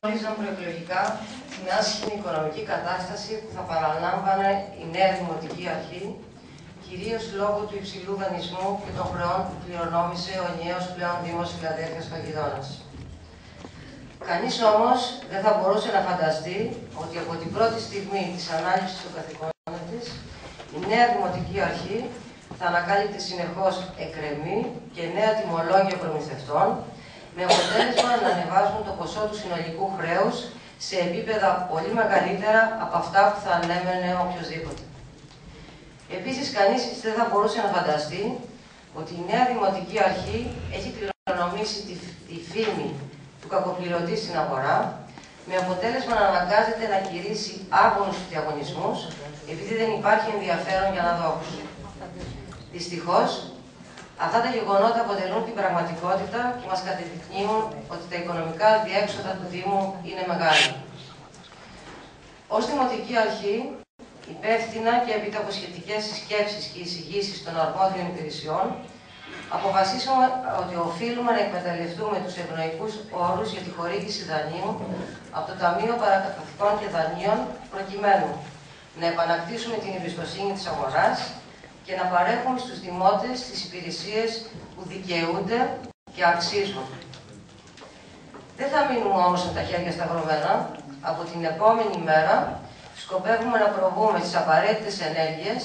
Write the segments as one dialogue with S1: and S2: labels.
S1: γνωρίζαν προεκλογικά την άσχημη οικονομική κατάσταση που θα παραλάμβανε η νέα Δημοτική Αρχή, κυρίως λόγω του υψηλού δανεισμού και των χρεών που κληρονόμησε ο ενιαίος πλέον Δήμος Φιλαδέλφειας Χαλκιδόνας. Κανείς όμως δεν θα μπορούσε να φανταστεί ότι από την πρώτη στιγμή της ανάληψης των καθηκόντων της, η νέα Δημοτική Αρχή θα ανακάλυπτε συνεχώς εκκρεμή και νέα τιμολόγια προμηθευτών, με αποτέλεσμα να ανεβάζουν το ποσό του συνολικού χρέους σε επίπεδα πολύ μεγαλύτερα από αυτά που θα ανέμενε οποιοδήποτε. Επίσης, κανείς δεν θα μπορούσε να φανταστεί ότι η νέα Δημοτική Αρχή έχει κληρονομήσει τη φήμη του κακοπληρωτή στην αγορά, με αποτέλεσμα να αναγκάζεται να κηρύσει άγωνους διαγωνισμούς, επειδή δεν υπάρχει ενδιαφέρον για αναδόχους. Δυστυχώς, αυτά τα γεγονότα αποτελούν την πραγματικότητα και μας κατεδεικνύουν ότι τα οικονομικά διέξοδα του Δήμου είναι μεγάλα. Ως Δημοτική Αρχή, υπεύθυνα και έπειτα από σχετικές σκέψεις και εισηγήσεις των αρμόδιων υπηρεσιών, αποφασίσαμε ότι οφείλουμε να εκμεταλλευτούμε τους ευνοϊκούς όρους για τη χορήγηση δανείου από το Ταμείο Παρακαταθήκων και Δανείων, προκειμένου να επανακτήσουμε την εμπιστοσύνη της αγοράς και να παρέχουμε στους δημότες τις υπηρεσίες που δικαιούνται και αξίζουν. Δεν θα μείνουμε όμως με τα χέρια σταυρωμένα. Από την επόμενη μέρα σκοπεύουμε να προβούμε στις απαραίτητες ενέργειες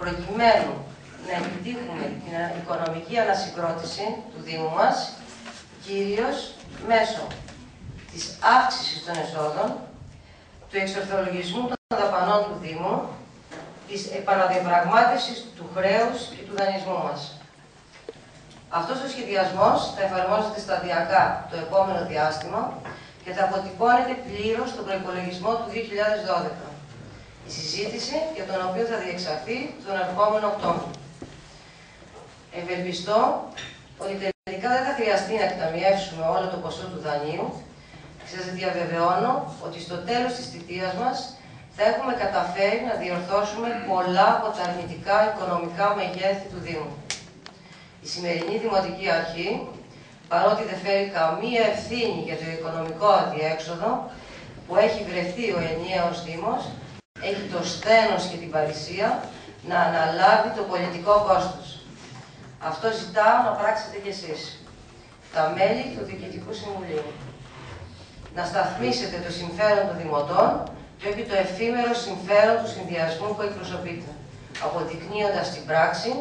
S1: προκειμένου να επιτύχουμε την οικονομική ανασυγκρότηση του Δήμου μας, κυρίως μέσω της αύξησης των εσόδων, του εξορθολογισμού των δαπανών του Δήμου, της επαναδιαπραγμάτευσης του χρέους και του δανεισμού μας. Αυτός ο σχεδιασμός θα εφαρμόζεται σταδιακά το επόμενο διάστημα και θα αποτυπώνεται πλήρως στον προϋπολογισμό του 2012, η συζήτηση για τον οποίο θα διεξαχθεί τον ερχόμενο Οκτώβριο. Ευελπιστώ ότι τελικά δεν θα χρειαστεί να εκταμιεύσουμε όλο το ποσό του δανείου και σας διαβεβαιώνω ότι στο τέλος της θητείας μας θα έχουμε καταφέρει να διορθώσουμε πολλά από τα αρνητικά οικονομικά μεγέθη του Δήμου. Η σημερινή Δημοτική Αρχή, παρότι δεν φέρει καμία ευθύνη για το οικονομικό αδιέξοδο που έχει βρεθεί ο ενιαίος Δήμος, έχει το σθένος και την παρησία να αναλάβει το πολιτικό κόστος. Αυτό ζητάω να πράξετε κι εσείς, τα μέλη του Διοικητικού Συμβουλίου. Να σταθμίσετε το συμφέρον των δημοτών και όχι το εφήμερο συμφέρον του συνδυασμού που εκπροσωπείτε, αποδεικνύοντας στην πράξη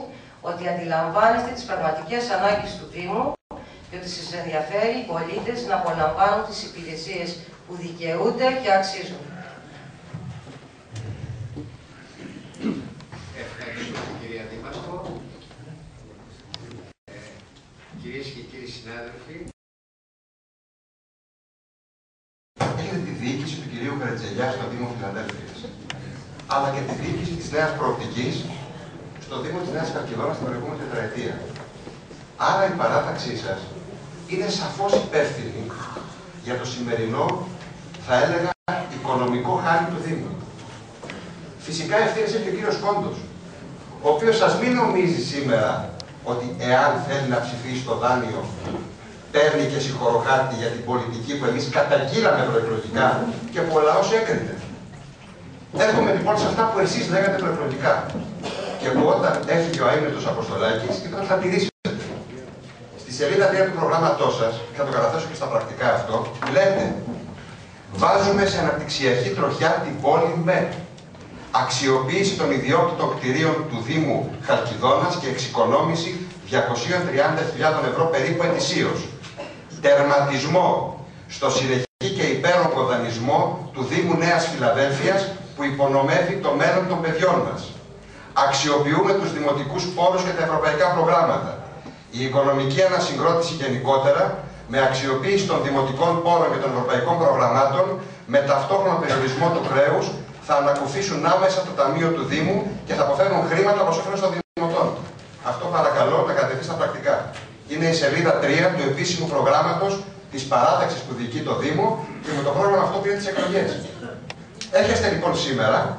S1: ότι αντιλαμβάνεστε τις πραγματικές ανάγκες του Δήμου και ότι σας ενδιαφέρει οι πολίτες να απολαμβάνουν τις υπηρεσίες που δικαιούνται και αξίζουν.
S2: Ευχαριστώ, κυρία Δήμαρχο. Κυρίες και κύριοι συνάδελφοι,
S3: έχετε τη διοίκηση του κυρίου Καρατζελιά στο Δήμο Φιλαδέλφειας, αλλά και τη διοίκηση της Νέας Προοπτικής στο Δήμο της Νέας Χαλκιδόνας την προηγούμενη τετραετία. Άρα η παράταξή σας είναι σαφώς υπεύθυνη για το σημερινό, θα έλεγα, οικονομικό χάρη του Δήμου. Φυσικά ευθύνες έχει και ο κύριος Κόντος, ο οποίος σας μην νομίζει σήμερα ότι εάν θέλει να ψηφίσει το δάνειο, παίρνει και συγχωροχάρτη για την πολιτική που εμείς καταγγείλαμε προεκλογικά και που ο λαός έκρινε. Έρχομαι λοιπόν σε αυτά που εσείς λέγατε προεκλογικά και που όταν έφυγε ο αείμνητος Αποστολάκης ήταν θα τηρήσετε. Στη σελίδα 3 του προγράμματός σας, και θα το καταθέσω και στα πρακτικά αυτό, λέτε «Βάζουμε σε αναπτυξιακή τροχιά την πόλη με αξιοποίηση των ιδιόκτητων κτηρίων του Δήμου Χαλκιδόνας και εξοικονόμηση 230.000 ευρώ περίπου ετησίως. Τερματισμό στο συνεχή και υπέρογκο δανεισμό του Δήμου Νέας Φιλαδέλφειας που υπονομεύει το μέλλον των παιδιών μας. Αξιοποιούμε τους δημοτικούς πόρους και τα ευρωπαϊκά προγράμματα. Η οικονομική ανασυγκρότηση γενικότερα, με αξιοποίηση των δημοτικών πόρων και των ευρωπαϊκών προγραμμάτων, με ταυτόχρονο περιορισμό του χρέους, θα ανακουφίσουν άμεσα το Ταμείο του Δήμου και θα αποφέρουν χρήματα προς όφελος των δημοτών». Αυτό παρακαλώ να κατεβεί στα πρακτικά. Είναι η σελίδα 3 του επίσημου προγράμματος της παράταξης που διοικεί το Δήμο και με το πρόγραμμα αυτό πήρε τις εκλογές. Έρχεστε λοιπόν σήμερα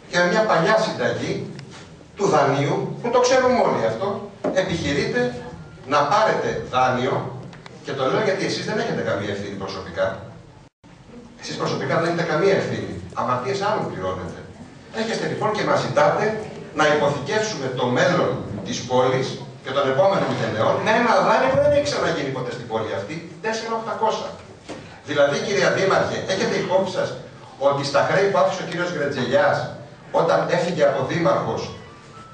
S3: και με μια παλιά συνταγή του δανείου, που το ξέρουμε όλοι αυτό, επιχειρείτε να πάρετε δάνειο, και το λέω γιατί εσείς δεν έχετε καμία ευθύνη προσωπικά, Εσείς προσωπικά δεν έχετε καμία ευθύνη. Αμαρτίες άλλων πληρώνετε. Έχετε λοιπόν και μας ζητάτε να υποθηκεύσουμε το μέλλον της πόλης και των επόμενων γενεών με ένα δάνειο που δεν έχει ξαναγίνει ποτέ στην πόλη αυτή, 4.800. Δηλαδή, κυρία Δήμαρχε, έχετε υπόψη σας ότι στα χρέη που άφησε ο κύριος Γρετζελιάς όταν έφυγε από δήμαρχος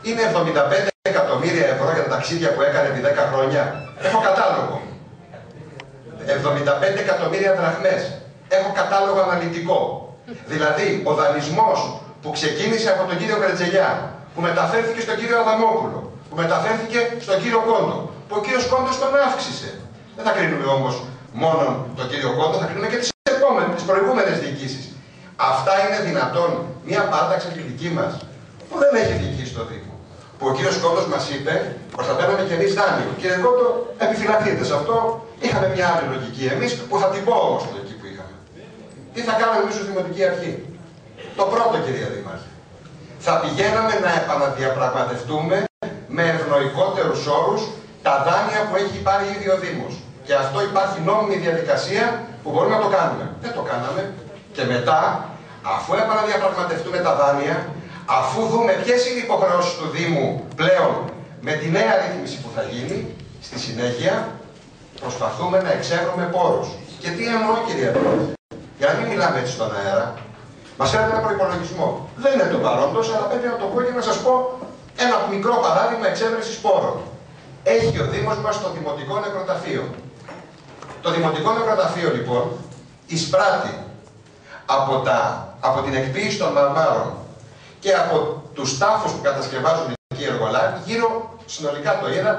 S3: είναι 75 εκατομμύρια ευρώ για τα ταξίδια που έκανε επί 10 χρόνια. Έχω κατάλογο. 75 εκατομμύρια δραχμές. Έχω κατάλογο αναλυτικό. Δηλαδή, ο δανεισμός που ξεκίνησε από τον κύριο Γρετζελιά, που μεταφέρθηκε στον κύριο Αδαμόπουλο, που μεταφέρθηκε στον κύριο Κόντο, που ο κύριος Κόντος τον αύξησε. Δεν θα κρίνουμε όμως μόνο τον κύριο Κόντο, θα κρίνουμε και τις προηγούμενες διοικήσεις. Αυτά είναι δυνατόν μια παράταξη τη δική μας, που δεν έχει διοικήσει το Δήμο. Που ο κύριος Κόντος μας είπε, προστατεύαμε και εμείς δάνειο. Κύριε Κόντο, επιφυλαχθείτε σε αυτό. Είχαμε μια άλλη λογική εμείς, που θα την πω όμως το εκεί που είχαμε. Τι θα κάναμε εμείς ως Δημοτική Αρχή? Το πρώτο, κυρία Δήμαρχε, θα πηγαίναμε να επαναδιαπραγματευτούμε με ευνοϊκότερους όρους τα δάνεια που έχει πάρει ήδη ο Δήμος. Και αυτό υπάρχει νόμιμη διαδικασία που μπορούμε να το κάνουμε. Δεν το κάναμε. Και μετά, αφού επαναδιαπραγματευτούμε τα δάνεια, αφού δούμε ποιες είναι οι υποχρεώσεις του Δήμου πλέον με τη νέα ρύθμιση που θα γίνει, στη συνέχεια προσπαθούμε να εξεύρουμε πόρους. Και τι εννοώ, κυρία Δήμαρχε? Για να μην μιλάμε έτσι στον αέρα, μας φέρετε ένα προϋπολογισμό. Δεν είναι του παρόντος, αλλά πρέπει να το πω και να σας πω ένα μικρό παράδειγμα εξέβρεσης πόρων. Έχει ο Δήμος μας το Δημοτικό Νεκροταφείο. Το Δημοτικό Νεκροταφείο, λοιπόν, εισπράττει από την εκποίηση των μαρμάρων και από τους τάφους που κατασκευάζουν οι εργολάβοι, γύρω συνολικά το είδα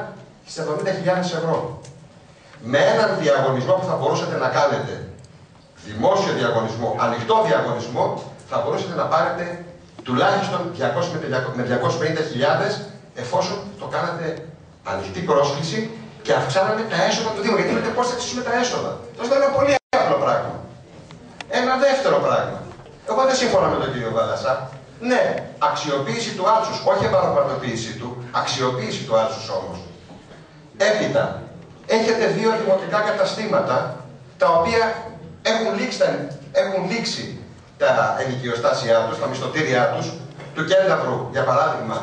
S3: στις 70.000 ευρώ. Με έναν διαγωνισμό που θα μπορούσατε να κάνετε, δημόσιο διαγωνισμό, ανοιχτό διαγωνισμό, θα μπορούσατε να πάρετε τουλάχιστον 200 με 250.000 εφόσον το κάνατε ανοιχτή πρόσκληση και αυξάναμε τα έσοδα του Δήμου. Γιατί λέτε πώς θα αυξήσουμε τα έσοδα? Αυτό είναι ένα πολύ απλό πράγμα. Ένα δεύτερο πράγμα. Εγώ δεν συμφωνώ με τον κύριο Βαλασσά. Ναι, αξιοποίηση του άλσους, όχι επαναπραγματοποίηση του, αξιοποίηση του άλσους όμως. Έπειτα, έχετε 2 δημοτικά καταστήματα τα οποία έχουν λήξει τα ενοικιοστάσια τους, τα μισθωτήριά τους, του Κένταυρου, για παράδειγμα,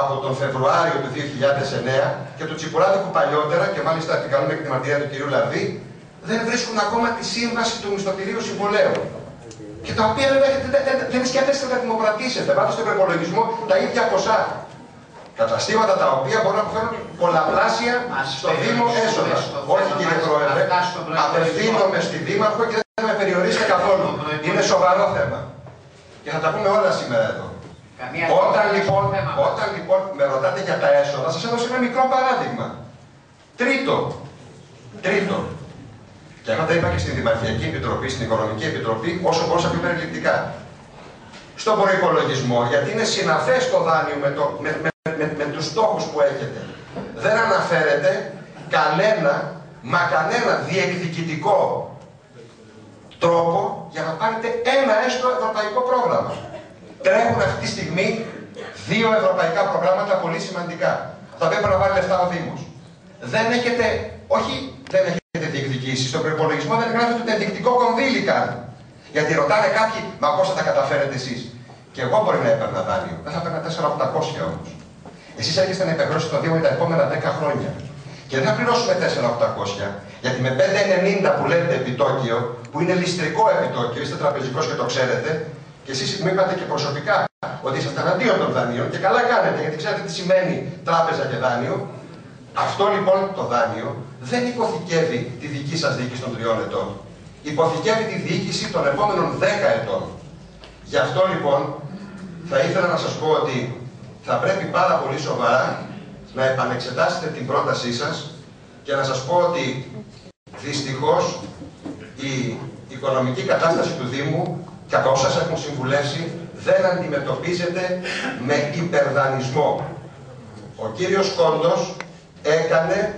S3: από τον Φεβρουάριο του 2009 και του Τσιπουράδικου παλιότερα, και μάλιστα επικαλούμε και τη μαρτυρία του κυρίου Λαρδί, δεν βρίσκουν ακόμα τη σύμβαση του μισθωτηρίου συμβολέου. Και τα οποία δεν σκέφτεστε να τα δημοπρατήσετε. Πάτε στον προπολογισμό τα ίδια ποσά. Καταστήματα τα οποία μπορούν να φέρουν πολλαπλάσια στο Δήμο έσοδα. Όχι, κύριε Πρόεδρε, απευθύνομαι στη Δήμαρχο και δεν με περιορίσετε καθόλου. Είναι σοβαρό θέμα. Και θα τα πούμε όλα σήμερα εδώ. Όταν λοιπόν με ρωτάτε για τα έσοδα, σας έδωσα ένα μικρό παράδειγμα. Τρίτο. Και αυτά τα είπα και στην Δημαρχιακή Επιτροπή, στην Οικονομική Επιτροπή, όσο μπορούσα πιο περιληπτικά. Στον προϋπολογισμό, γιατί είναι συναφές το δάνειο με τους στόχους που έχετε, δεν αναφέρεται κανένα διεκδικητικό τρόπο για να πάρετε ένα έστω ευρωπαϊκό πρόγραμμα. Τρέχουν αυτή τη στιγμή 2 ευρωπαϊκά προγράμματα πολύ σημαντικά. Θα πρέπει να βάλει λεφτά ο Δήμος. Δεν έχετε διεκδικήσει. Στον προϋπολογισμό δεν γράφετε ούτε ενδεικτικό κονδύλι καν. Γιατί ρωτάνε κάποιοι, μα πώς θα τα καταφέρετε εσείς? Και εγώ μπορεί να έπαιρνα δάνειο. Δεν θα έπαιρνα 4.800 όμως. Εσείς έρχεστε να υπεγράψετε το Δήμο για τα επόμενα 10 χρόνια. Και δεν θα πληρώσουμε 4.800, γιατί με 5.90 που λέτε επιτόκιο, που είναι ληστρικό επιτόκιο, είστε τραπεζικός και το ξέρετε, και εσείς μου είπατε και προσωπικά ότι είσαστε εναντίον των δανείων, και καλά κάνετε, γιατί ξέρετε τι σημαίνει τράπεζα και δάνειο. Αυτό λοιπόν το δάνειο δεν υποθηκεύει τη δική σας διοίκηση των 3 ετών. Υποθηκεύει τη διοίκηση των επόμενων 10 ετών. Γι' αυτό λοιπόν θα ήθελα να σας πω ότι θα πρέπει πάρα πολύ σοβαρά να επανεξετάσετε την πρότασή σας και να σας πω ότι δυστυχώς η οικονομική κατάσταση του Δήμου, κατά όσα σας έχουν συμβουλεύσει, δεν αντιμετωπίζεται με υπερδανισμό. Ο κύριος Κόντος έκανε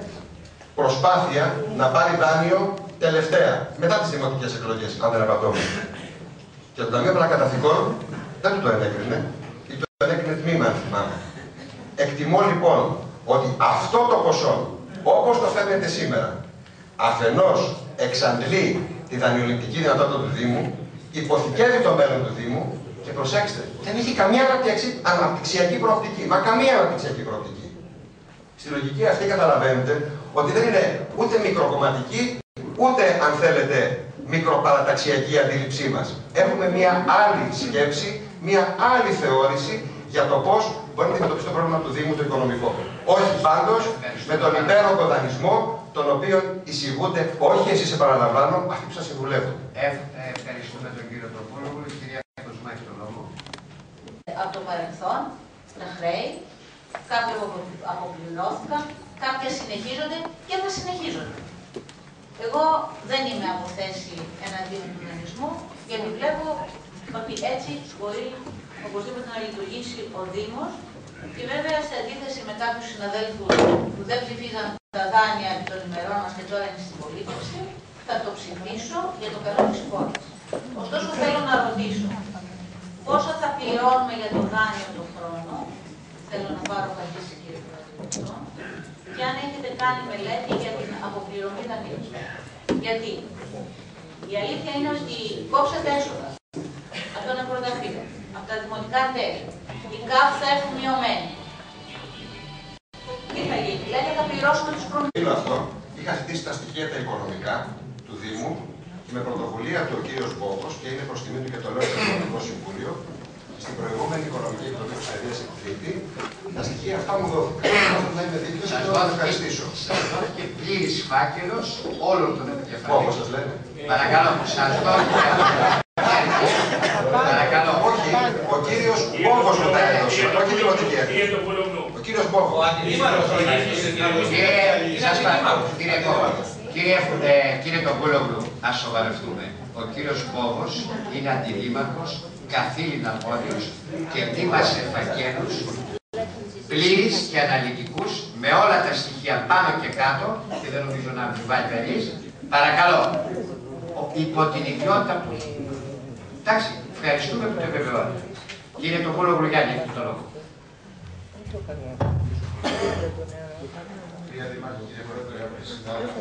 S3: προσπάθεια να πάρει δάνειο τελευταία, μετά τις δημοτικές εκλογές, αν δεν απατώμε. Και το Ταμείο Παρακαταθήκων δεν του το ενέκρινε, ή το ενέκρινε τμήμα, αν θυμάμαι. Εκτιμώ λοιπόν ότι αυτό το ποσό, όπως το φέρνετε σήμερα, αφενός εξαντλεί τη δανειοληπτική δυνατότητα του Δήμου, υποθηκεύει το μέλλον του Δήμου και προσέξτε, δεν έχει καμία αναπτυξιακή προοπτική. Μα καμία αναπτυξιακή προοπτική. Στη λογική αυτή καταλαβαίνετε ότι δεν είναι ούτε μικροκομματική, ούτε αν θέλετε μικροπαραταξιακή αντίληψή μας. Έχουμε μία άλλη σκέψη, μία άλλη θεώρηση για το πώς μπορεί να αντιμετωπίσει το πρόβλημα του Δήμου το οικονομικό. Όχι πάντως με τον υπέροχο δανεισμό, τον οποίο εισηγούνται, όχι εσείς επαναλαμβάνω, αυτοί που σας συμβουλεύουν.
S2: Ευχαριστούμε τον κύριο Τοπόλογο. Η κυρία Κοσμά έχει τον λόγο.
S4: Από το παρελθόν, τα χρέη, κάποια αποπληρώθηκαν, κάποια συνεχίζονται και θα συνεχίζονται. Εγώ δεν είμαι από θέση εναντίον του δανεισμού, γιατί βλέπω ότι έτσι μπορεί οπωσδήποτε να λειτουργήσει ο Δήμος και βέβαια σε αντίθεση με κάποιους συναδέλφους που δεν ψηφίζαν τα δάνεια επί των ημερών μας και τώρα είναι στην πολίτευση, θα το ψηφίσω για το καλό της πόλης. Ωστόσο θέλω να ρωτήσω, πόσα θα πληρώνουμε για το δάνειο τον χρόνο, θέλω να πάρω απαντήσει κύριε Πρόεδρε, και αν έχετε κάνει μελέτη για την αποπληρωμή δανείων. Γιατί η αλήθεια είναι ότι κόψατε έσοδα από το νεκροταφείο, από τα δημοτικά τέλη. Η ΚΑΠ θα έχουν μειωμένη. Τι θα γίνει, δηλαδή θα πληρώσουμε τους προμηθευτές.
S3: Αυτό είχα ζητήσει τα στοιχεία τα οικονομικά του Δήμου και με πρωτοβουλία του ο κύριος Μπόκος, και είναι προς τιμή του και το λέω στο Δημοτικό Συμβούλιο, στην προηγούμενη οικονομική εκδοχή που συνεδρίασε την Τρίτη, τα στοιχεία αυτά μου δόθηκαν. Να είμαι δίκαιος και να ευχαριστήσω.
S2: Σας δόθηκε πλήρης φάκελος όλων των επικεφαλής.
S3: Μπόκος σας λένε.
S2: Παρακαλώ, σας δόθηκε. Παρακαλώ.
S3: Όχι, ο κύριος Μπόκος μου τα έδωσε, όχι η δημοτική αρχή. Ο κύριος Μπόκος.
S2: Κύριε Τοπούλογλου, ας σοβαρευτούμε. Ο κύριος Μπόκος είναι αντιδήμαρχος, καθήλυνα πόδιος και ετοίμασε φακέλους πλήρης και αναλυτικούς με όλα τα στοιχεία πάνω και κάτω και δεν νομίζω να αμφιβάλλει κανείς. Παρακαλώ, υπό την ιδιότητα που... Εντάξει, ευχαριστούμε που το επιβεβαιώνετε. Κύριε Τοπούλογλου, Γιάννη, έχετε το λόγο.
S3: Κυρία Δήμαρχε, κύριε Πρόεδρε, αγαπητοί συνάδελφοι,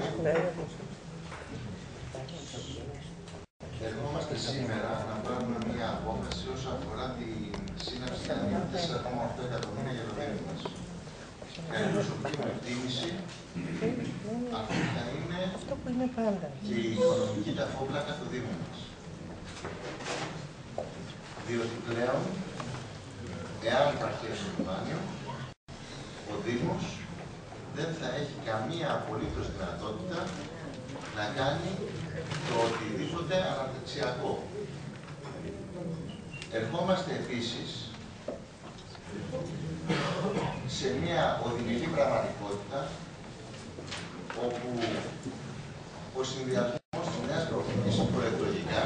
S3: ερχόμαστε σήμερα να πάρουμε μια απόφαση όσον αφορά τη σύναψη δανείων 4,8 εκατομμύρια για το Δήμο μας. Κατά προσωπική μου εκτίμηση, αυτή θα είναι και η οικονομική ταφόπλακα του Δήμου μας. Διότι πλέον, εάν υπαρχέσει το δάνειο, ο Δήμος δεν θα έχει καμία απολύτως δυνατότητα να κάνει το οτιδήποτε αναπτυξιακό. Ερχόμαστε επίσης σε μια οδυνηρή πραγματικότητα όπου ο συνδυασμός της νέας προοπτικής προεκλογικά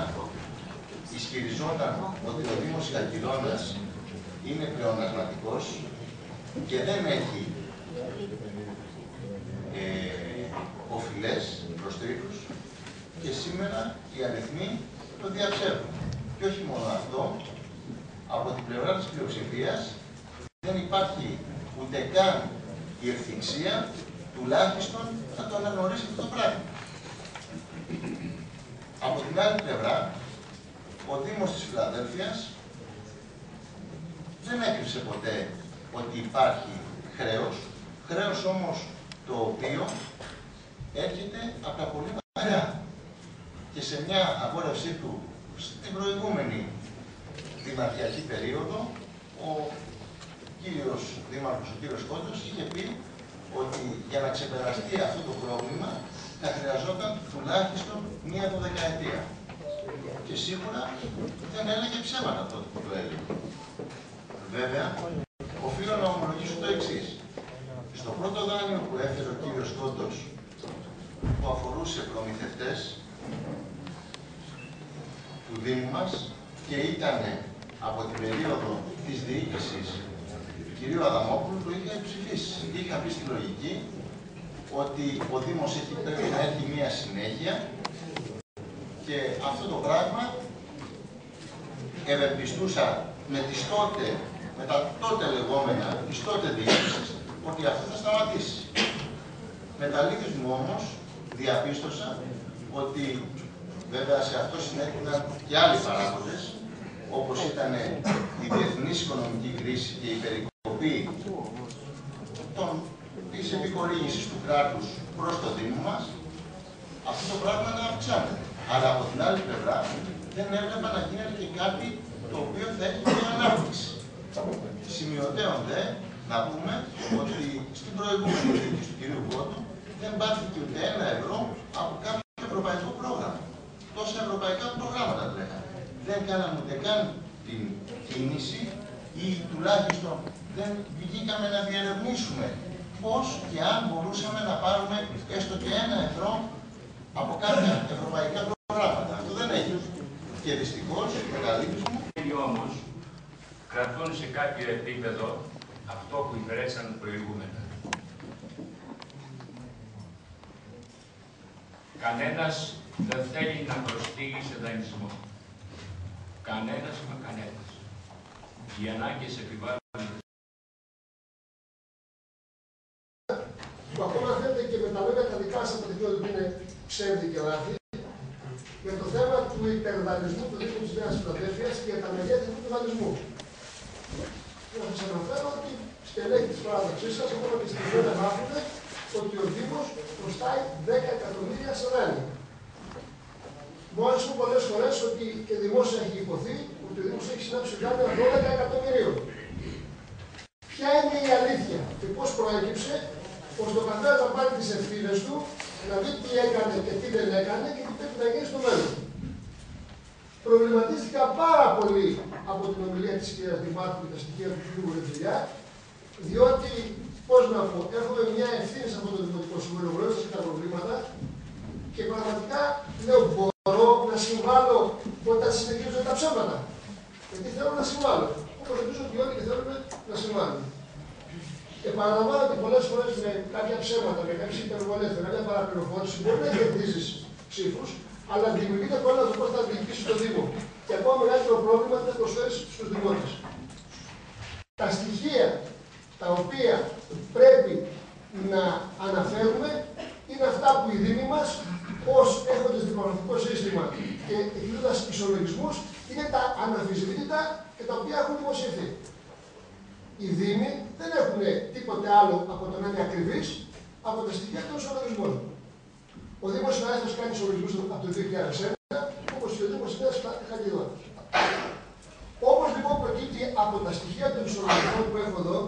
S3: ισχυριζόταν ότι ο Δήμος Χαλκιδόνας είναι πλεονασματικός και δεν έχει οφειλές προστρίχους και σήμερα οι αριθμοί το διαψεύδουν. Και όχι μόνο αυτό, από την πλευρά της πλειοψηφίας δεν υπάρχει ούτε καν η ευθυξία τουλάχιστον να το αναγνωρίσει αυτό το πράγμα. Από την άλλη πλευρά, ο Δήμος της Φιλαδέλφειας δεν έκρυψε ποτέ ότι υπάρχει χρέος όμως το οποίο έρχεται από τα πολύ παλιά. Και σε μια αγόρευσή του στην προηγούμενη δημαρχιακή περίοδο, ο κύριος Δήμαρχος, ο κύριος Κόντος, είχε πει ότι για να ξεπεραστεί αυτό το πρόβλημα θα χρειαζόταν τουλάχιστον μία 12ετία. Και σίγουρα δεν έλεγε ψέματα τότε που το έλεγε. Βέβαια, οφείλω να ομολογήσω το εξής. Στο πρώτο δάνειο που έφερε ο κύριος Κόντος, που αφορούσε προμηθευτές του Δήμου μας και ήταν από την περίοδο της διοίκησης του κυρίου Αδαμόπουλου, το είχα ψηφίσει. Είχα πει στη λογική ότι ο Δήμος πρέπει να έχει μία συνέχεια και αυτό το πράγμα ευελπιστούσα με τα τότε λεγόμενα της τότε διοίκησης ότι αυτό θα σταματήσει. Με τα λίγες μου όμως διαπίστωσα ότι
S5: Βέβαια, σε αυτό συνέβαιναν και άλλοι παράγοντες, όπως ήταν η διεθνής οικονομική κρίση και η περικοπή της επιχορήγησης του κράτους προς το Δήμο μας, αυτό το πράγμα να αυξάνεται. Αλλά από την άλλη πλευρά δεν έβλεπα να γίνεται και κάτι το οποίο θα έχει μια ανάπτυξη. Σημειωτέων δε να πούμε ότι στην προηγούμενη διοίκηση του κ. Κότου δεν πάρθηκε ούτε €1 από κάποιο ευρωπαϊκό πρόγραμμα. Τόσα ευρωπαϊκά προγράμματα τρέχανε. Δεν κάναμε ούτε καν την κίνηση ή τουλάχιστον δεν βγήκαμε να διερευνήσουμε πώς και αν μπορούσαμε να πάρουμε έστω και €1 από κάποια ευρωπαϊκά προγράμματα. Αυτό δεν έγινε. Και δυστυχώς, μεγαλύτερος μου.
S6: Όμως, κρατούν σε κάποιο επίπεδο αυτό που υπηρέτησαν προηγούμενα. Κανένας δεν θέλει να προστίγει σε δανεισμό. Κανένας μα κανένας. Οι ανάγκες επιβάλλουν.
S7: Που ακόμα θέλετε και με τα λόγια τα δικά σας αποδεικνύονται ότι είναι ψεύδι και λάθη, για το θέμα του υπερδανεισμού του Δήμου της Νέας Φιλαδέλφειας και για τα μεγέθη του δανεισμού. Να σας αναφέρω ότι στελέχη της παράδοξής σας, ακόμα και στην Ελλάδα γράφουν ότι ο Δήμος προστάει 10 εκατομμύρια σε δάνεια. Μόλις μου πολλές φορές ότι και δημόσια έχει υποθεί ότι ο Δήμος έχει συνάψει δάνεια 12 εκατομμυρίων. Ποια είναι η αλήθεια και πώς προέκυψε, ώστε ο καθένας να πάρει τις ευθύνες του, να δει τι έκανε και τι δεν έκανε και τι πρέπει να γίνει στο μέλλον. Προβληματίστηκα πάρα πολύ από την ομιλία της κυρίας Δημάρχου και τα στοιχεία του κ. Γουρετζηλιά, διότι, πώς να πω, έχουμε μια ευθύνη σε αυτό το Δημοτικό Συμβούλιο, γνωρίζοντας και τα προβλήματα και πραγματικά λέω μπορώ να συμβάλλω όταν συνεχίζονται τα ψέματα. Γιατί θέλω να συμβάλλω. Όπως ελπίζω ότι όλοι και θέλουν να συμβάλλουν. Επαναλαμβάνω ότι πολλές φορές με κάποια ψέματα, με κάποιες υπερβολές, με κάποια παραπληροφόρηση μπορεί να κερδίσεις ψήφους, αλλά δημιουργείται πρόβλημα το πώς θα διοικήσεις το Δήμο. Και ακόμα μεγαλύτερο πρόβλημα είναι να προσφέρεις στους δημότες. Τα στοιχεία τα οποία πρέπει να αναφέρουμε είναι αυτά που οι Δήμοι μας, ως έχοντας δημογραφικό σύστημα και εκδίδοντας ισολογισμούς, είναι τα αναμφισβήτητα και τα οποία έχουν δημοσιευθεί. Οι Δήμοι δεν έχουν τίποτε άλλο από το να είναι ακριβείς από τα στοιχεία των ισολογισμών. Ο Δήμος Συνάδελφος κάνει ισολογισμούς από το 2001, όπως και ο Δήμος Συνάδελφος Χαλκιδόνας. Όπως λοιπόν προκύπτει από τα στοιχεία των ισολογισμών που έχω εδώ,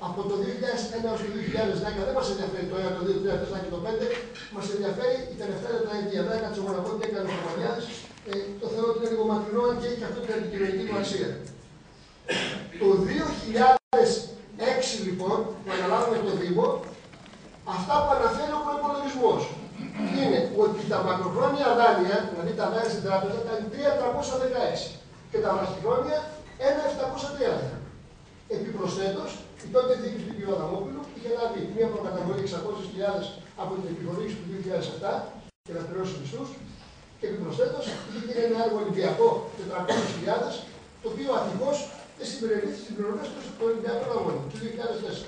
S7: από το 2001 έως το 2010 δεν μας ενδιαφέρει το 1, το 2, το 3, το 4 και το 5, μας ενδιαφέρει η τελευταία τετραετία. Δεν έκατσε ο Μονακό και έκανε ο Χαμαριάδης. Το θεωρώ ότι είναι λίγο μακρινό, αν και έχει αυτό την αντικειμενική του αξία. Το 2006 λοιπόν, που αναλάβουμε το Δήμο, αυτά που αναφέρει ο προϋπολογισμός είναι ότι τα μακροχρόνια δάνεια, δηλαδή τα δάνεια στην τράπεζα, ήταν 3.316 και τα βραχυχρόνια 1.730. Επιπροσθέτως, η τότε διοίκηση του κ. Αδαμόπουλου είχε λάβει μια προκαταβολή 600.000 από την επιχορήγηση του 2007 και να πληρώσει μισθούς. Και επιπροσθέτως, είχε γίνει ένα έργο Ολυμπιακό 400.000, το οποίο ατυχώς δεν συμπεριλήφθη στις πληρωμές του Ολυμπιακού Αγώνα του 2004.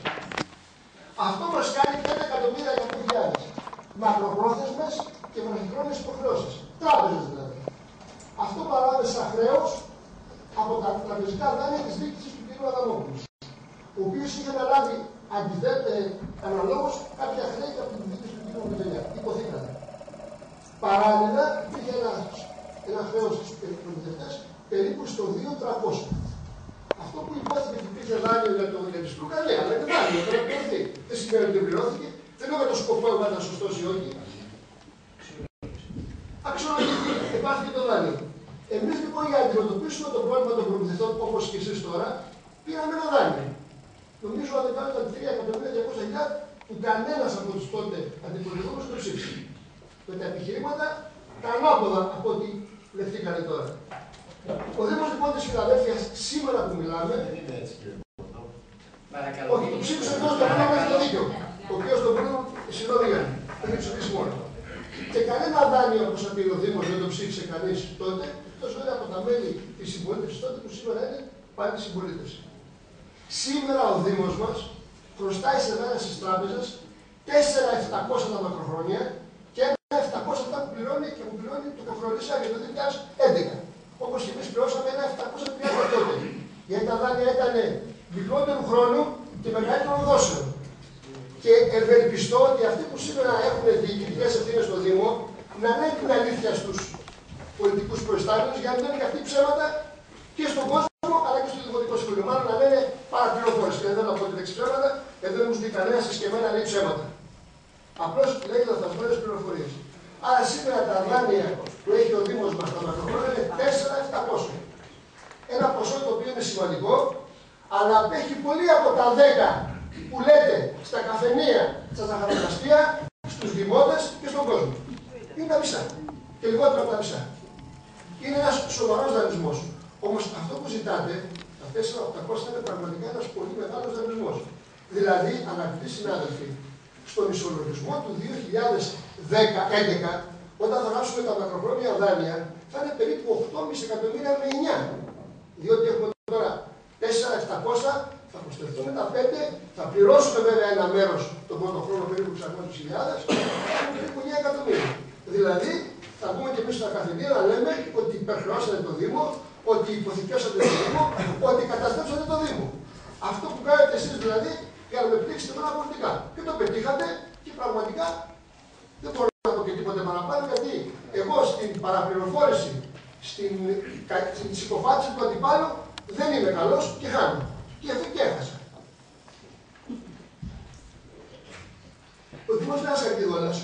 S7: Αυτό μας κάνει 5.100.000 μακροπρόθεσμες και βραχυχρόνιες υποχρεώσεις. Τράπεζες δηλαδή. Αυτό παράδειγμα σαν χρέος από τα τραπεζικά δάνεια της διοίκησης του κ. Αδαμόπουλου, ο οποίος είχε αναλάβει αναλόγως κάποια χρέη από την διοίκηση του κ. Μητελιά. Υποθήκανε. Παράλληλα, υπήρχε ένα χρέος στους προμηθευτές περίπου στο 2.300. Αυτό που υπόθηκε ότι υπήρχε δάνειο για τη Στρούκα, ναι, αλλά είναι δάνειο, πρέπει να πληρωθεί. Δεν σημαίνει ότι δεν πληρώθηκε, δεν λέω για το σκοπό να ήταν σωστό ή όχι. Αξιολογήθηκε, υπάρχει και το δάνειο. Εμείς λοιπόν για να αντιμετωπίσουμε το πρόβλημα των προμηθευτών, όπως και εσείς τώρα, πήραμε ένα δάνειο. Νομίζω ότι ήταν 3.200.000 που κανένας από τους τότε αντιπολιτευόμενους το ψήφισε. Με τα επιχειρήματα τα ανάποδα από ό,τι λεφτήκανε τώρα. Ο Δήμος λοιπόν της Φιλαδέλφειας σήμερα που μιλάμε.
S8: Δεν είναι έτσι, κύριε Πόρτο.
S7: Όχι, το ψήφισε εδώ στο Δήμο μέχρι το δίκαιο. Το οποίο στον Δήμο συνόδηγαν. Δεν έχει ψηφίσει μόνο. Και κανένα δάνειο όπως θα πει ο Δήμος δεν το ψήφισε κανείς τότε, εκτός βέβαια από τα μέλη της συμπολίτευσης τότε που σήμερα είναι πάλι συμπολίτευση. Σήμερα ο Δήμος μας χρωστάει σε δάνεια στις τράπεζες 4.700 τα μακροχρόνια και 1.700 αυτά που πληρώνει και που πληρώνει ρώτησα για το 2011. Όπως και εμείς πληρώσαμε ένα 730 τότε. Γιατί τα δάνεια ήταν μικρότερου χρόνου και μεγαλύτερων δόσεων. Και ευελπιστώ ότι αυτοί που σήμερα έχουν διοικητικές ευθύνες στο Δήμο να λένε την αλήθεια στους πολιτικούς προϊστάμενους για να μην λένε και αυτοί ψέματα και στον κόσμο αλλά και στο Δημοτικό Συμβούλιο. Μάλλον να λένε παραπληροφόρηση. Δεν θέλω να πω τη λέξη ψέματα, εδώ δεν μου ζητεί κανένα συσκεμμένα λέει ψέματα. Απλώς λέει λαθασμένες πληροφορίες. Άρα σήμερα τα δάνεια που έχει ο Δήμος μας τα μακροχρόνια είναι 4.700. Ένα ποσό το οποίο είναι σημαντικό, αλλά απέχει πολύ από τα 10 που λέτε στα καφενεία, στα ζαχαροκαστεία, στους δημότες και στον κόσμο. Είναι τα μισά. Και λιγότερο από τα μισά. Είναι ένας σοβαρός δανεισμός. Όμως αυτό που ζητάτε, τα 4.800 είναι πραγματικά ένας πολύ μεγάλος δανεισμός. Δηλαδή, αγαπητοί συνάδελφοι, στον ισολογισμό του 2011, όταν θα γράψουμε τα μακροχρόνια δάνεια, θα είναι περίπου 8,5 εκατομμύρια με 9. Διότι έχουμε τώρα 4.700, θα προσθεθούν τα 5, θα πληρώσουμε βέβαια ένα μέρος τον πρώτο χρόνο περίπου 600.000, έχουμε περίπου 9 εκατομμύρια. Δηλαδή, θα βγούμε και εμείς στα καφενεία να λέμε ότι υπερχρεώσατε το Δήμο, ότι υποθηκώσατε το Δήμο, ότι καταστρέψατε το Δήμο. Αυτό που κάνετε εσείς δηλαδή, για να με πνίξετε εμένα πολιτικά. Και το πετύχατε και πραγματικά δεν μπορώ να πω και τίποτε παραπάνω, γιατί εγώ στην παραπληροφόρηση, στην συκοφάντηση του αντιπάλου δεν είμαι καλός και χάνω. Και αυτό και έχασα. Ο Δήμος Νέας Χαλκιδόνας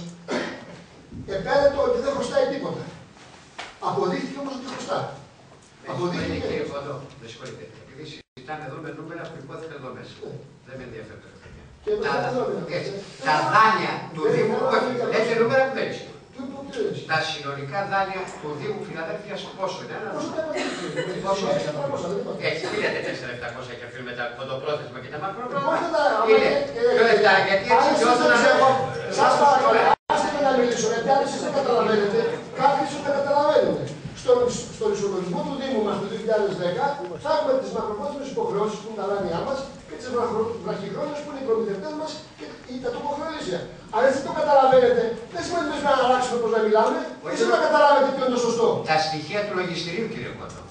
S7: επέρετο ότι δεν χρωστάει τίποτα. Αποδείχθηκε όμως ότι χρωστά.
S2: Αποδείχθηκε. Κύριε Κοντό, με συγχωρείτε. Επειδή συζητάμε εδώ με νούμερα που υπόθηκαν εδώ μέσα. Δεν με ενδιαφέρει. Τα δάνεια του Δήμου, λέτε νούμερα που δεν ισχύουν. Τα συνολικά δάνεια του Δήμου Φιλαδέλφειας πόσο είναι? Πόσο είναι? Έτσι, τι λέτε 4.700 και αφήνουμε τα κοντοπρόθεσμα και τα μακροπρόθεσμα? Πιο λεφτά, γιατί έτσι και όσο να λέω.
S7: Σας παρακαλώ, άστε με να μιλήσω, γιατί αν εσείς δεν καταλαβαίνετε, κάποιοι ίσως δεν καταλαβαίνουν. Στον ισολογισμό του Δήμου μας το 2010 θα έχουμε τις μακροπρόθεσμες υποχρεώσεις που είναι τα δάνειά μας και τις βραχυχρόνιες που είναι οι προμηθευτές μας και τα τοποχρεωλήσια. Αν έτσι το καταλαβαίνετε, δεν σημαίνει ότι πρέπει να αλλάξουμε πώς να μιλάμε, εσείς να καταλάβετε ποιο είναι το σωστό.
S2: Τα στοιχεία του λογιστηρίου, κύριε Κοντό.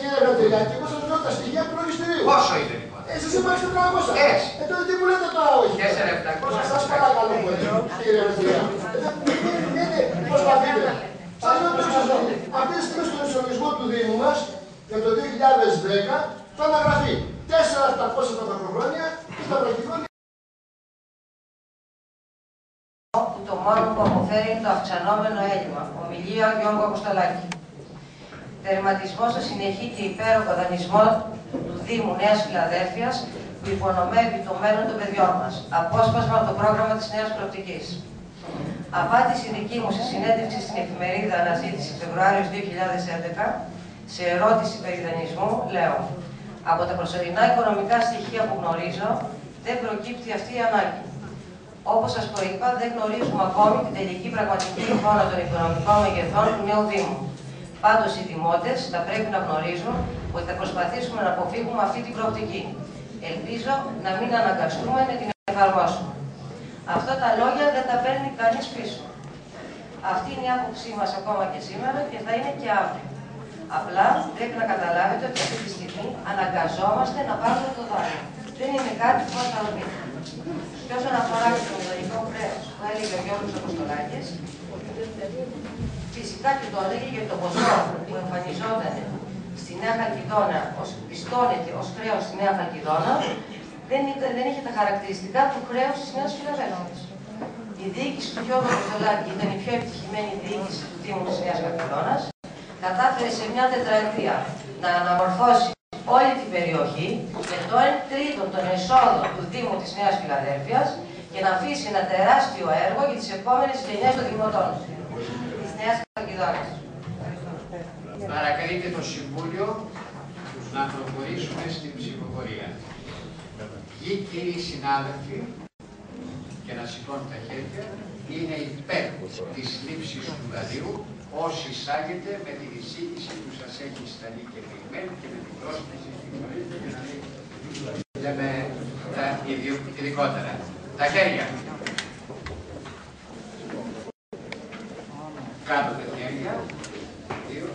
S7: Κύριε Γρατζελιάκη, εγώ σας λέω τα στοιχεία του λογιστηρίου.
S2: Πόσο είναι λοιπόν?
S7: Εσείς είμαστε 400. Τότε τι μου λέτε τώρα όχι?
S2: 4.700.
S7: Σας παρακαλώ πολύ, κύριε Γρατζελιάκη. Πώς θα πείτε. Σας λέω το εξής, αυτή τη στιγμή στον ισολογισμό του Δήμου μας για το 2010 θα αναγραφεί 4.700 τα μακροχρόνια και τα βραχυχρόνια.
S1: Το μόνο που αποφέρει είναι το αυξανόμενο έλλειμμα. Ομιλία Γιώργου Αποστολάκη. Τερματισμό στο συνεχή και υπέροχο δανεισμό του Δήμου Νέας Φιλαδέλφειας που υπονομεύει το μέλλον των παιδιών μας. Απόσπασμα από το πρόγραμμα της Νέας Προοπτικής. Απάντηση δική μου σε συνέντευξη στην εφημερίδα Αναζήτηση Φεβρουάριος 2011 σε ερώτηση περί δανεισμού, λέω: από τα προσωρινά οικονομικά στοιχεία που γνωρίζω, δεν προκύπτει αυτή η ανάγκη. Όπως σας προείπα, δεν γνωρίζουμε ακόμη την τελική πραγματική εικόνα των οικονομικών μεγεθών του νέου Δήμου. Πάντως, οι δημότες θα πρέπει να γνωρίζουν ότι θα προσπαθήσουμε να αποφύγουμε αυτή την προοπτική. Ελπίζω να μην αναγκαστούμε να την εφαρμόσουμε. Αυτά τα λόγια δεν τα παίρνει κανείς πίσω. Αυτή είναι η άποψή μας ακόμα και σήμερα και θα είναι και αύριο. Απλά πρέπει να καταλάβετε ότι αυτή τη στιγμή αναγκαζόμαστε να πάρουμε το δάνειο. Δεν είναι κάτι που θα το δει. Και όσον αφορά και το μηδενικό χρέος που έλεγε ο Γιώργος Αποστολάκης, φυσικά και το έλεγε για το ποσό που εμφανιζόταν στη Νέα Χαλκιδόνα, πιστώνεται ως χρέος στη Νέα Χαλκιδόνα, δεν είχε τα χαρακτηριστικά του χρέους της Νέας Φιλαδέλφειας. Η διοίκηση του Γιώργου Αποστολάκη ήταν η πιο επιτυχημένη διοίκηση του Δήμου της Νέας Χαλκιδόνας. Κατάφερε σε μια τετραετία να αναμορφώσει όλη την περιοχή με το 1/3 των εσόδων του Δήμου της Νέας Φιλαδέλφειας και να αφήσει ένα τεράστιο έργο για τις επόμενες γενιές των δημοτών της Νέας Χαλκιδόνας.
S2: Παρακαλείται το Συμβούλιο να προχωρήσουμε στην ψηφοφορία. Ποιοι κύριοι συνάδελφοι, και να σηκώνουν τα χέρια, είναι υπέρ της λήψης του δανείου, όσοι εισάγεται με την εισήγηση που σας έχει σταλεί και ποιημένη και με την πρόσθεση λέμε τα ειδικότερα. Τα χέρια. Κάτω, παιδιά. ενέργεια. 2.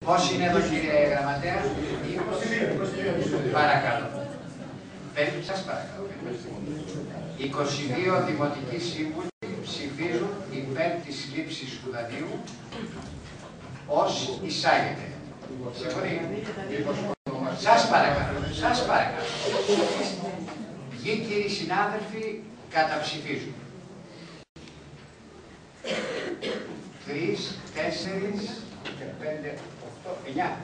S2: Πόσοι είναι εδώ, κύριε Γραμματέα? 20. Παρακαλώ. Σας παρακαλώ. 22 δημοτικοί σύμβουλοι ψηφίζουν υπέρ της λήψης του δανείου ως εισάγεται. Συμφωνεί? Σας παρακαλώ. Σας παρακαλώ. Κύριοι συνάδελφοι, καταψηφίζουν. 3, 4, 5, 8, 9.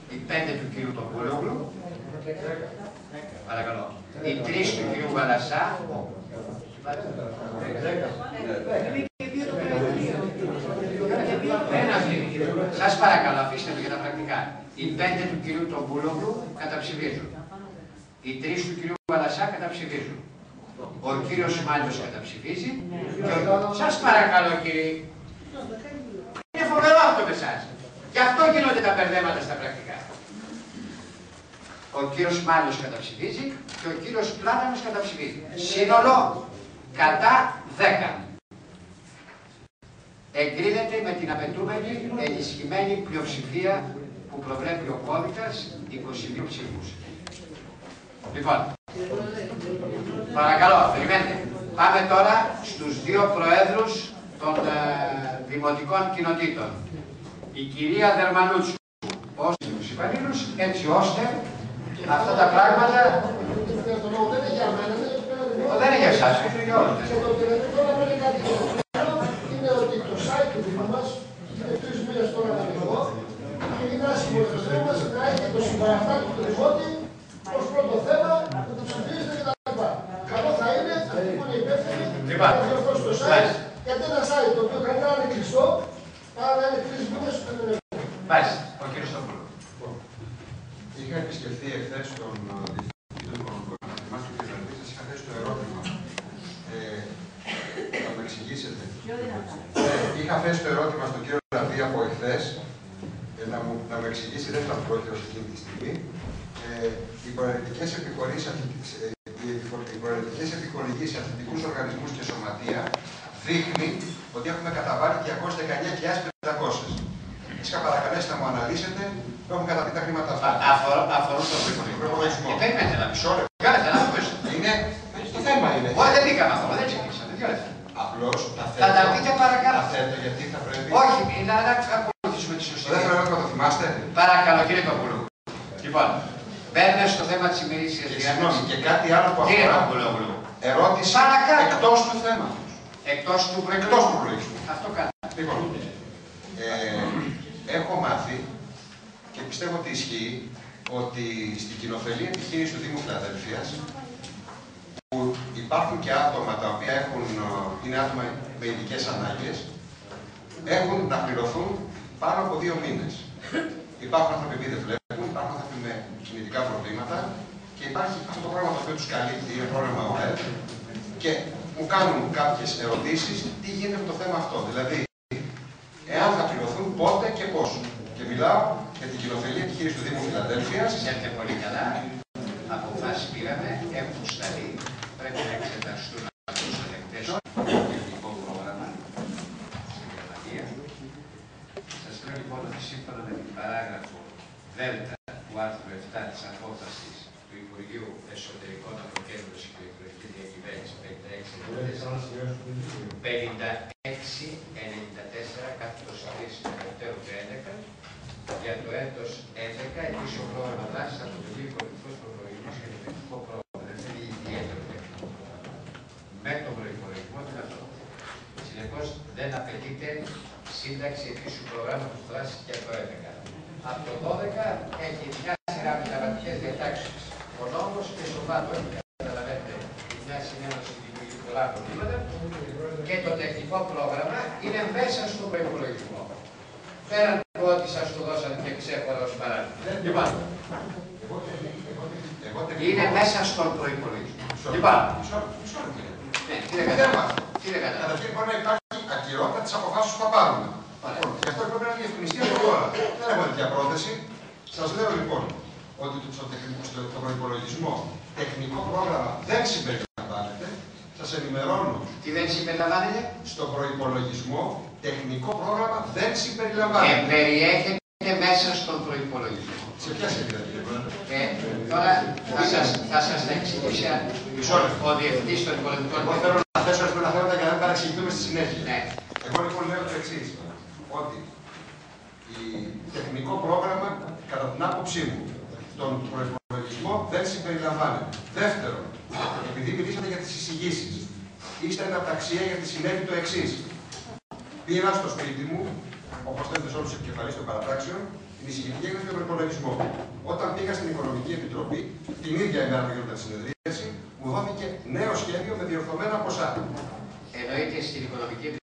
S2: Οι 5 του κύριου Τοπούλογλου. Παρακαλώ. Οι 3 του κύριου Βαλασσά. Σας παρακαλώ, αφήστε το για τα πρακτικά. Οι 5 του κυρίου Τοπούλογλου καταψηφίζουν. Οι 3 του κυρίου Βαλασσά καταψηφίζουν. Ο κύριος Μάλιος καταψηφίζει. Σας παρακαλώ, κύριε. Είναι φοβερό αυτό με εσάς. Γι' αυτό γίνονται τα μπερδέματα στα πρακτικά. Ο κύριος Μάλιος καταψηφίζει και ο κύριος Πλάτανος καταψηφίζει. Σύνολο κατά 10. Εγκρίνεται με την απαιτούμενη ενισχυμένη πλειοψηφία που προβλέπει ο κώδικας 22 ψήφους. Λοιπόν, παρακαλώ, περιμένετε. Πάμε τώρα στους 2 προέδρους των δημοτικών κοινοτήτων. Η κυρία Δερμανούτσου, ως τους υπαλλήλους, έτσι ώστε αυτά τα πράγματα... Δεν είναι για εσάς, είναι για όλους.
S7: Είναι ότι το site του Δήμου μας είναι 3 μήνες τώρα να λειτουργώ και είναι άσχημο το θέμα μας να έχει το συμπαραστάτη του Δημότη ως πρώτο θέμα, να το ψηφίζετε κτλ. Καλό θα είναι, αν είναι υπεύθυνοι, να διορθώσει το site, γιατί ένα site το οποίο κανένα είναι κλειστό, παρά να είναι 3 μήνες που δεν είναι.
S2: Μάλιστα, ο κύριος Στόπουλο.
S3: Είχα επισκεφθεί εχθές τον Διευθυντή του Οικονομικού Επαγγελματικού και σας είχα θέσει το ερώτημα. Θα μου εξηγήσετε. Είχα θέσει το ερώτημα στον κύριο Λαβή από εχθές να μου εξηγήσει, δεν ήταν πρόεδρος εκείνη τη στιγμή, οι προαιρετικές επικολογίες σε αθλητικούς οργανισμούς και σωματεία δείχνει ότι έχουμε καταβάλει 219.500. Είχα παρακαλέσει να μου αναλύσετε που έχουν καταβεί τα χρήματα αυτά.
S2: Αφορούν τον προπολογισμό. Περιμένετε ένα μισό λεπτό. Κάνετε να πούμε.
S3: Είναι. Το θέμα είναι.
S2: Όχι, δεν μπήκαμε ακόμα, δεν ξεκινήσαμε. 2 λεπτά.
S3: Απλώς
S2: θα τα πείτε παρακάτω.
S3: Τα θέτω γιατί θα πρέπει.
S2: Όχι, είναι να ακολουθήσουμε τη σωστή.
S3: Το δεύτερο ερώτημα το θυμάστε.
S2: Παρακαλώ, κύριε Παπούλου. Λοιπόν, μπαίνουμε στο θέμα της ημερήσιας
S3: διάταξης. Και κάτι άλλο που
S2: κύριε
S3: αφορά.
S2: Παπούλου.
S3: Ερώτηση εκτός του θέματος.
S2: Εκτός του
S3: προϋπολογισμού.
S2: Αυτό κάνει.
S3: Λοιπόν, έχω μάθει και πιστεύω ότι ισχύει ότι στην κοινοφελή επιχείρηση του Δήμου Φιλαδέλφειας που υπάρχουν και άτομα τα οποία είναι άτομα με ειδικές ανάγκες, έχουν να πληρωθούν πάνω από 2 μήνες. Υπάρχουν άνθρωποι που δεν βλέπουν, υπάρχουν άνθρωποι με κινητικά προβλήματα και υπάρχει αυτό το πρόγραμμα το οποίο τους καλύπτει, είναι πρόγραμμα ΟΕΔ και μου κάνουν κάποιες ερωτήσεις τι γίνεται με το θέμα αυτό. Δηλαδή, εάν θα πληρωθούν, πότε και πώς. Και μιλάω για την κοινοφελή επιχείρηση του Δήμου Φιλαδέλφειας.
S2: Ξέρετε πολύ καλά, αποφάσεις πήραμε, έχουν σταλεί, πρέπει να εξεταστούν αυτούς τους ελεκτές στο ελληνικό πρόγραμμα στην Γερμανία. Σας λέω λοιπόν ότι σύμφωνα με την παράγραφο Δέλτα του άρθρου 7 της απόφασης του Υπουργείου Εσωτερικών Αποκέντρωσης και Ηλεκτρονικής Διακυβέρνησης 56-94-3 για το έτος 11 ετήσιο πρόγραμμα δράσης από το Οικονομικός Προπολογισμός και το Τεχνικό Πρόγραμμα. Δεν είναι ιδιαίτερο τεχνικό πρόγραμμα. Με τον προϋπολογισμό δυνατό. Συνεπώς δεν απαιτείται σύνταξη ετήσιου προγράμματος δράσης για το 11. Από το 12 έχει μια σειρά μεταβατικές διατάξεις. Ο νόμος και σοβαρό έχει καταλαβαίνετε μια συνένωση δημιουργεί πολλά προβλήματα και το τεχνικό πρόγραμμα είναι μέσα στον προϋπολογισμό. Πέραν από ό,τι σας το δώσανε και ξέχωρα ως παράδειγμα. Λοιπόν, είναι μέσα στον προϋπολογισμό. Λοιπόν,
S3: κύριε καταρχήν μπορεί να υπάρχει ακυρότητα της αποφάσεως που θα πάρουμε. Γι' αυτό πρέπει να διευκρινιστεί από τώρα. Δεν έχω τέτοια πρόθεση. Σας λέω λοιπόν ότι στον προϋπολογισμό τεχνικό πρόγραμμα δεν συμπεριλαμβάνεται. Σας ενημερώνω.
S2: Τι δεν συμπεριλαμβάνεται?
S3: Στον προϋπολογισμό, τεχνικό πρόγραμμα δεν συμπεριλαμβάνεται.
S2: Και περιέχεται μέσα στον προϋπολογισμό.
S3: Σε ποια σελίδα, κύριε Πρόεδρε?
S2: Τώρα θα σας τα εξηγήσει ο Διευθυντής των Οικονομικών.
S3: Εγώ θέλω να θέσω ορισμένα θέματα για να μην παρεξηγηθούμε στη συνέχεια.
S2: Ναι.
S3: Εγώ λοιπόν λέω το εξής, ότι το τεχνικό πρόγραμμα, κατά την άποψή μου, τον προϋπολογισμό δεν συμπεριλαμβάνεται. Δεύτερον, επειδή μιλήσατε για τις εισηγήσεις, είστε ενταξία γιατί συνέβη το εξής. Πήρα στο σπίτι μου, όπως θέλετε σε όλους τους επικεφαλείς των παρατάξεων, την εισηγητική έκθεση του προπολογισμού. Όταν πήγα στην Οικονομική Επιτροπή, την ίδια ημέρα που γινόταν τη συνεδρίαση, μου δόθηκε νέο σχέδιο με διορθωμένα ποσά.
S2: Εννοείται στην Οικονομική Επιτροπή.